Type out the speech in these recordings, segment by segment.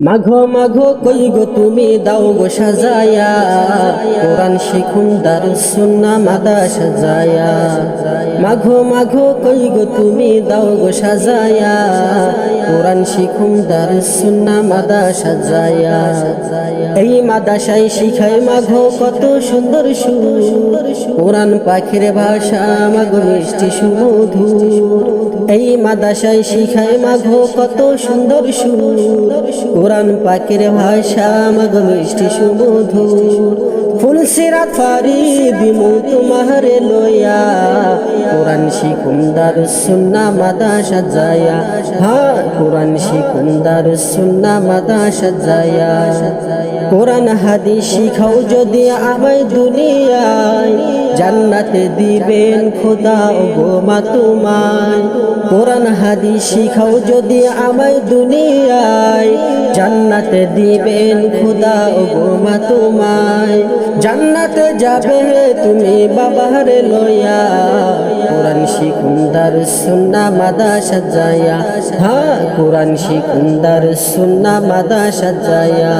মাঘো মাঘো কই গো তুমি দাও গো সাজায়া, কোরআন শিখুন দারুস সুন্নাহ মাদা সাজায়া। মাঘো মাঘো কই গো তুমি দাও গো সাজায়া, কোরআন শিখুন দারুস সুন্নাহ মাদা সাজায়া। এই মাদাসায় শিখায় মাঘো কত সুন্দর সুর, কোরআন পাখির ভাষা মাঘো মিষ্টি সুমধুর। এই মাদাসায় শিখায় মাঘো কত সুন্দর সুর, কোরআন পাকের ভাষা মাগো মিষ্টি সুমধুর। ফুল সিরাত ফারিদ মু তোমারে লয়া, কোরআন শিখুন দারুস সুন্নাহ মাদা সাজায়া। হ্যাঁ, কোরআন শিখুন দারুস সুন্নাহ মাদা সাজায়া। কোরআন হাদিস শিখাও যদি আমায় দুনিয়ায়, জান্নাতে দিবেন খোদা গো মা তোমায়। কোরআন হাদিস শিখাও যদি আমায় দুনিয়ায়, জান্নাতে দিবেন খোদা গো মা তোমায়। জান্নাতে যাবে তুমি বাবারে লয়া, কোরআন শিখুন দারুস সুন্নাহ মাদা সাজায়া। হ্যাঁ, কোরআন শিখুন দারুস সুন্নাহ মাদা সাজায়া।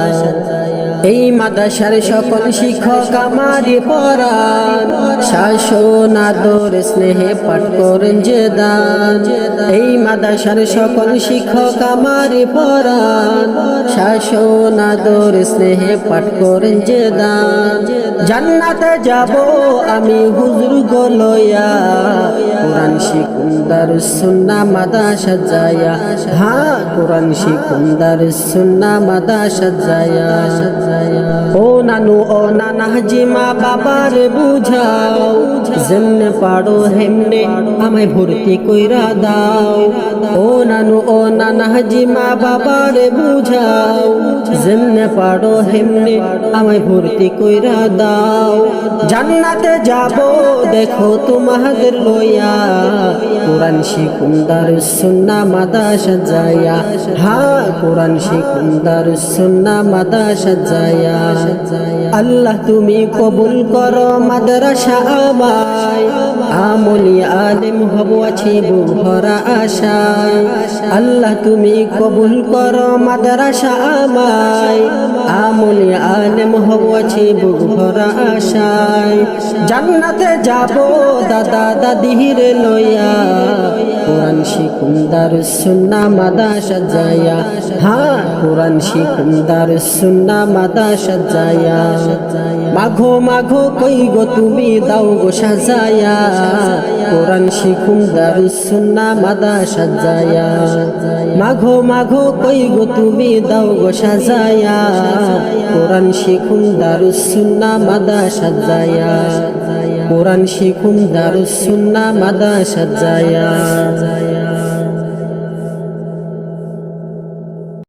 এই মাদ্রাসার সকল শিক্ষক আমারে পড়ান, শাসন আদর স্নেহে পাঠ করেন যে দান। এই মাদ্রাসার সকল শিক্ষক আমারে পড়ান, শাসন আদর স্নেহে পাঠ করেন যে দান। জান্নাতে যাব আমি হুজুর গো লয়া, কোরআন শিখুন দারুস সুন্নাহ মাদা সাজায়া। হ্যাঁ, কোরআন শিখুন দারুস সুন্নাহ মাদা সাজায়া। ও নানু ও নানা জিমা বাবারে বুঝাও, যেমনে পারো হেমনে আমায় ভর্তি কইরা দাও। ও নানু ও নানা জিমা বাবারে বুঝাও, যেমনে পারো হেমনে আমায় ভর্তি কইরা দাও। জান্নাতে যাব দেখো তোমাদের লয়া, কোরআন শিখুন দারুস সুন্নাহ মাদা সাজায়া। হ্যাঁ, কোরআন শিখুন দারুস সুন্নাহ মাদা সাজায়া। আল্লাহ তুমি কবুল করো মাদ্রাসা আমায়, আমলি আলেম হব আছি বুক ভরা আশায়। আল্লাহ তুমি কবুল করো মাদ্রাসা আমায়, আমলি আলেম হব আছি বুক ভরা আশায়। জান্নাতে যাব দাদা দাদিরে লয়া, কোরআন শিখুন দারুস সুন্নাহ মাদা সাজায়া। হ্যাঁ, কোরআন শিখুন দারুস সুন্নাহ মাদা সাজায়া। মাঘো মাঘো কই গো তুমি দাও গো সাজায়া, কোরআন শিখুন দারুস সুন্নাহ মাদা সাজায়া। মাঘো মাঘো কই গো তুমি দাও গো সাজায়া, কোরআন শিখুন দারুস সুন্নাহ মাদা সাজায়া। কোরআন শিখুন দারুস সুন্নাহ মাদা সাজায়া।